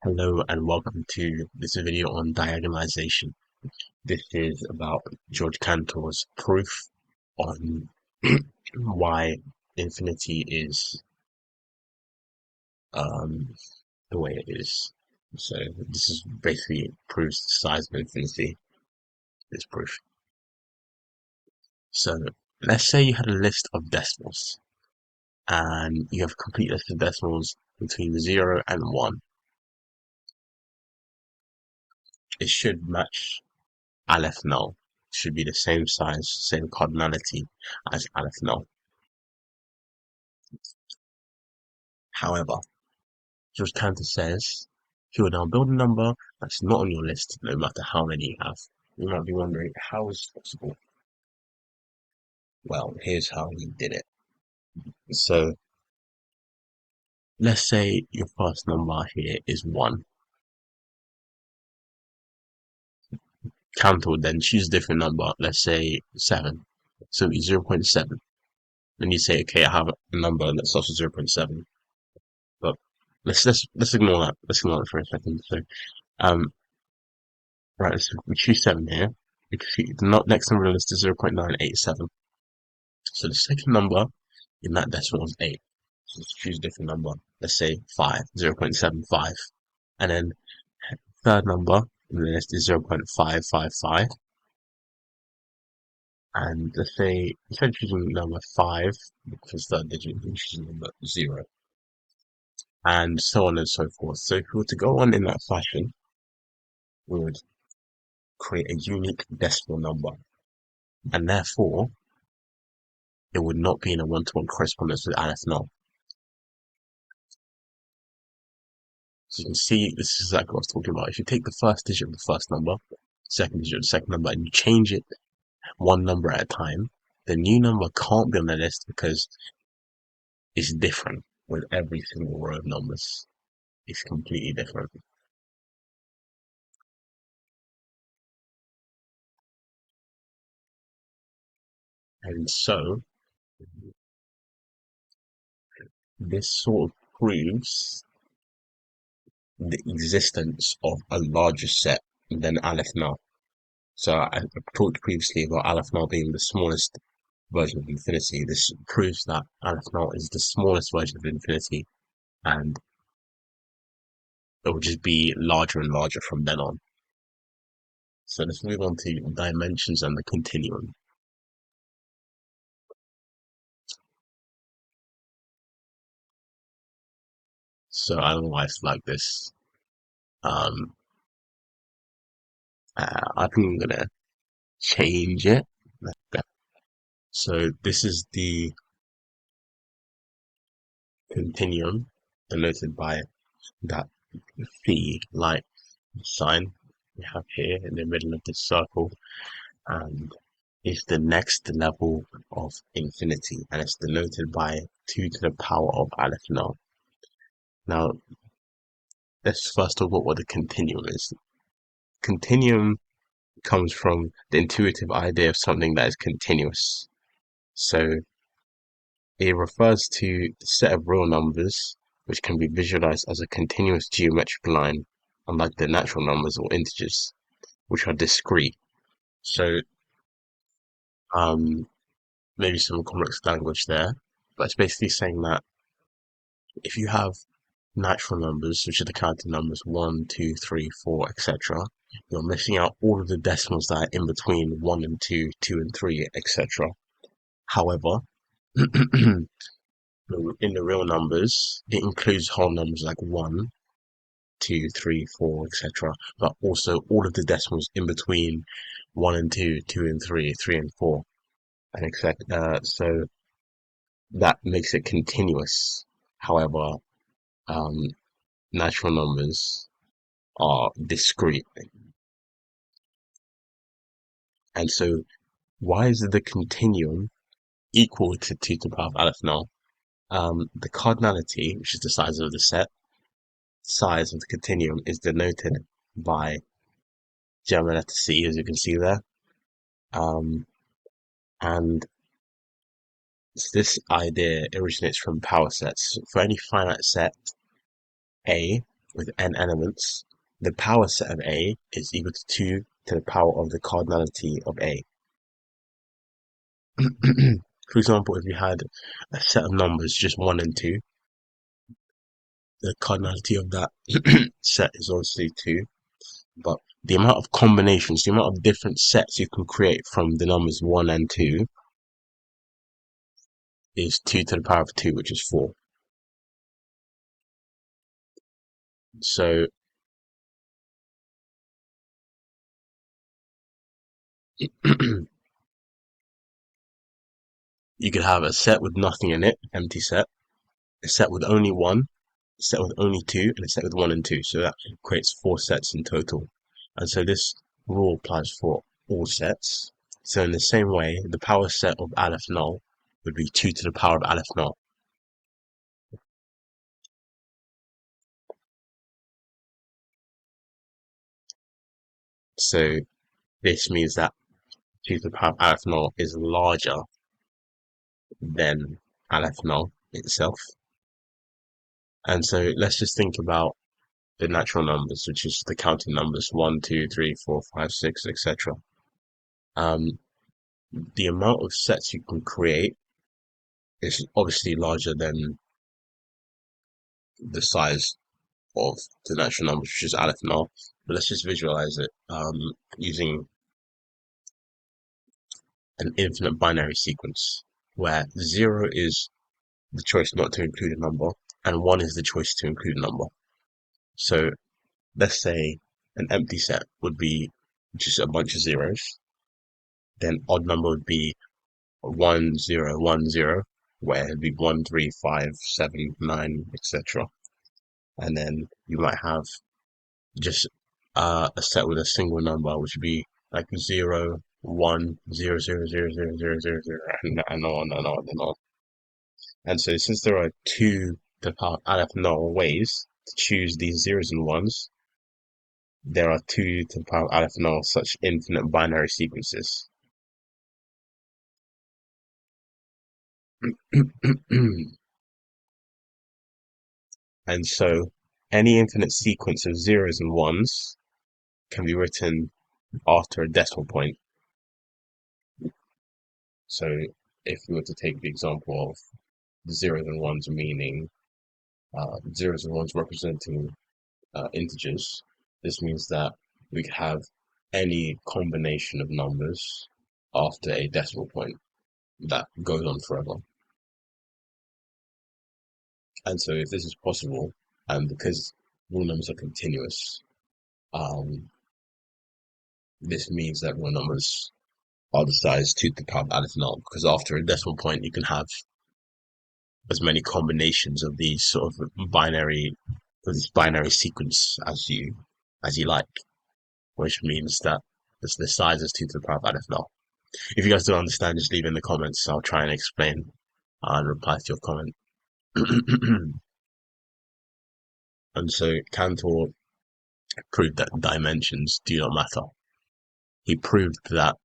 Hello and welcome to this video on diagonalization. This is about George Cantor's proof on why infinity is um, the way it is. So this is basically proves the size of infinity, this proof. So let's say you had a list of decimals and you have a complete list of decimals between 0 and 1. It should match aleph null. Should be the same size, same cardinality as aleph null. However, George Cantor says he will now build a number that's not on your list, no matter how many you have. You might be wondering, how is this possible? Well, here's how he did it. So, let's say your first number here is 1. Cantor would then choose a different number, let's say 7. So it'd be 0.7. Then you say, okay, I have a number that starts with 0.7. But let's ignore that. Let's ignore that for a second. So, right, so we choose 7 here. We can see the next number on the list is 0.987. So the second number in that decimal is 8. So let's choose a different number. Let's say 5, 0.75. And then third number in the list is 0.555. And let's say, instead of choosing number 5, because third digit, we choose number 0. And so on and so forth. So if we were to go on in that fashion, we would create a unique decimal number. And therefore, it would not be in a one-to-one correspondence with aleph null. So you can see this is exactly what I was talking about. If you take the first digit of the first number, second digit of the second number, and you change it one number at a time, the new number can't be on the list because it's different with every single row of numbers. It's completely different. And so this sort of proves the existence of a larger set than aleph null. So I talked previously about aleph null being the smallest version of infinity. This proves that aleph null is the smallest version of infinity, and it will just be larger and larger from then on. So let's move on to dimensions and the continuum. So I don't know why it's like this. Um, I think I'm gonna change it. So this is the continuum denoted by that phi like sign we have here in the middle of this circle, and is the next level of infinity, and it's denoted by 2 to the power of aleph null. Now, let's first talk about what the continuum is. Continuum comes from the intuitive idea of something that is continuous. So it refers to the set of real numbers which can be visualized as a continuous geometric line, unlike the natural numbers or integers, which are discrete. So maybe some complex language there, but it's basically saying that if you have natural numbers, which are the counting numbers 1, 2, 3, 4, etc., you're missing out all of the decimals that are in between 1 and 2, 2 and 3, etc. However, in the real numbers, it includes whole numbers like 1, 2, 3, 4, etc., but also all of the decimals in between 1 and 2, 2 and 3, 3 and 4, and etc. So that makes it continuous. However, um, natural numbers are discrete. And so why is the continuum equal to 2 to the power of aleph null? The cardinality, which is the size of the set, size of the continuum is denoted by German letter C, as you can see there. And this idea originates from power sets. For any finite set A, with n elements, the power set of A is equal to 2 to the power of the cardinality of A. For example, if you had a set of numbers, just 1 and 2, the cardinality of that set is obviously 2, but the amount of combinations, the amount of different sets you can create from the numbers 1 and 2 is 2 to the power of 2, which is 4. So you could have a set with nothing in it, empty set, a set with only 1, a set with only 2, and a set with 1 and 2. So that creates 4 sets in total. And so this rule applies for all sets. So in the same way, the power set of aleph null would be 2 to the power of aleph null. So this means that 2 to the power of aleph null is larger than aleph null itself. And so let's just think about the natural numbers, which is the counting numbers 1, 2, 3, 4, 5, 6, etc. The amount of sets you can create is obviously larger than the size of the natural numbers, which is aleph null. But let's just visualize it using an infinite binary sequence where 0 is the choice not to include a number and 1 is the choice to include a number. So let's say an empty set would be just a bunch of zeros. Then odd number would be 1, 0, 1, 0, where it'd be 1, 3, 5, 7, 9, etc. And then you might have just a set with a single number, which would be like 0, 1, 0, 0, 0, 0, 0, 0, 0, and on and on and on. And so since there are 2 to the power of aleph null ways to choose these zeros and ones, there are 2 to the power of aleph null such infinite binary sequences. And so any infinite sequence of zeros and ones can be written after a decimal point. So if we were to take the example of the zeros and ones meaning zeros and ones representing integers, this means that we could have any combination of numbers after a decimal point that goes on forever. And so if this is possible, and because real numbers are continuous, this means that real numbers are the size 2 to the power of aleph null, because after a decimal point you can have as many combinations of these sort of this binary sequence as you like, which means that the size is 2 to the power of aleph null. If you guys don't understand, just leave it in the comments. I'll try and explain and reply to your comment. And so Cantor proved that dimensions do not matter. He proved that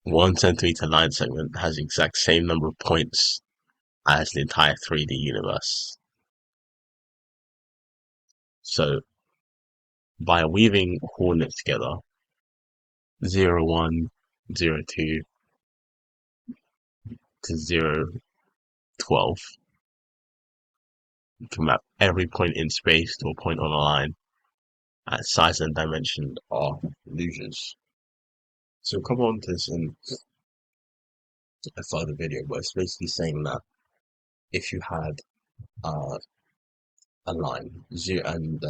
1 centimeter line segment has the exact same number of points as the entire 3D universe. So by weaving coordinates together, 0, 1, 0, 2 to 0, 12, you can map every point in space to a point on a line, and size and dimension are illusions. So we'll come on to this in a further video, but it's basically saying that if you had a line, zero, and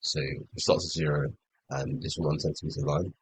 so it starts at 0 and this 1 centimeter line,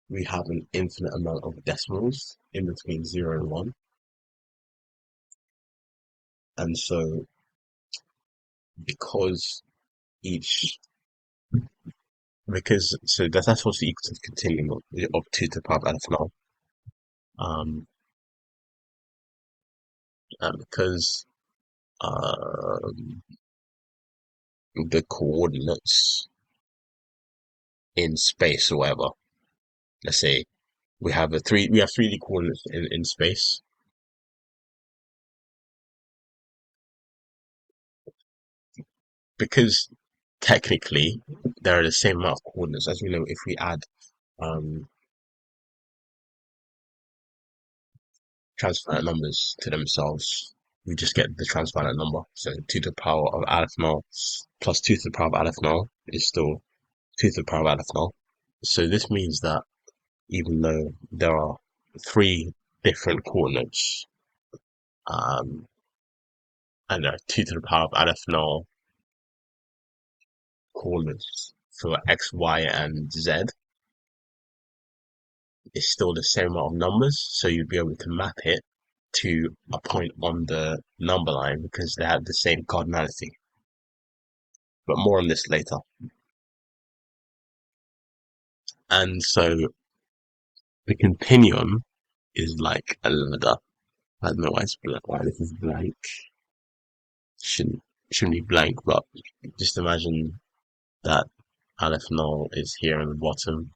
we have an infinite amount of decimals in between 0 and 1. And so because each so that's also equal to the continuum of 2 to the power of aleph null. And because the coordinates in space or whatever, let's say we have 3D coordinates in space. because technically there are the same amount of coordinates. As we know, if we add um, transfinite numbers to themselves, we just get the transfinite number. So 2 to the power of aleph null plus 2 to the power of aleph null is still 2 to the power of aleph null. So this means that even though there are three different coordinates, um, and there are 2 to the power of aleph null coordinates for x, y, and z, it's still the same amount of numbers. So you'd be able to map it to a point on the number line because they have the same cardinality. But more on this later. And so the continuum is like a ladder. I don't know why it's blank. Why this is blank. Shouldn't shouldn't be blank, but just imagine that aleph null is here on the bottom,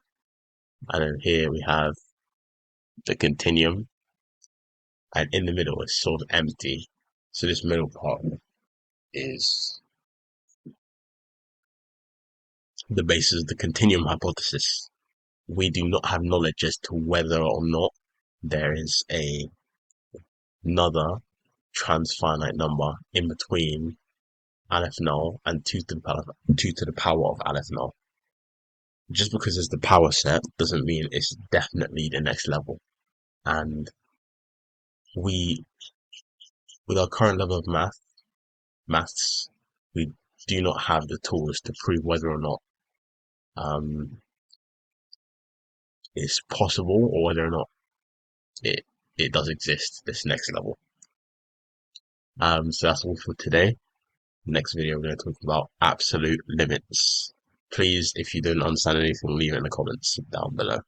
and then here we have the continuum, and in the middle is sort of empty. So this middle part is the basis of the continuum hypothesis. We do not have knowledge as to whether or not there is another transfinite number in between aleph null and 2 to the power of aleph null. Just because it's the power set doesn't mean it's definitely the next level. And we, with our current level of maths, we do not have the tools to prove whether or not um, it's possible or whether or not it it does exist, this next level. So that's all for today. Next video, we're going to talk about absolute limits. Please, if you don't understand anything, leave it in the comments down below.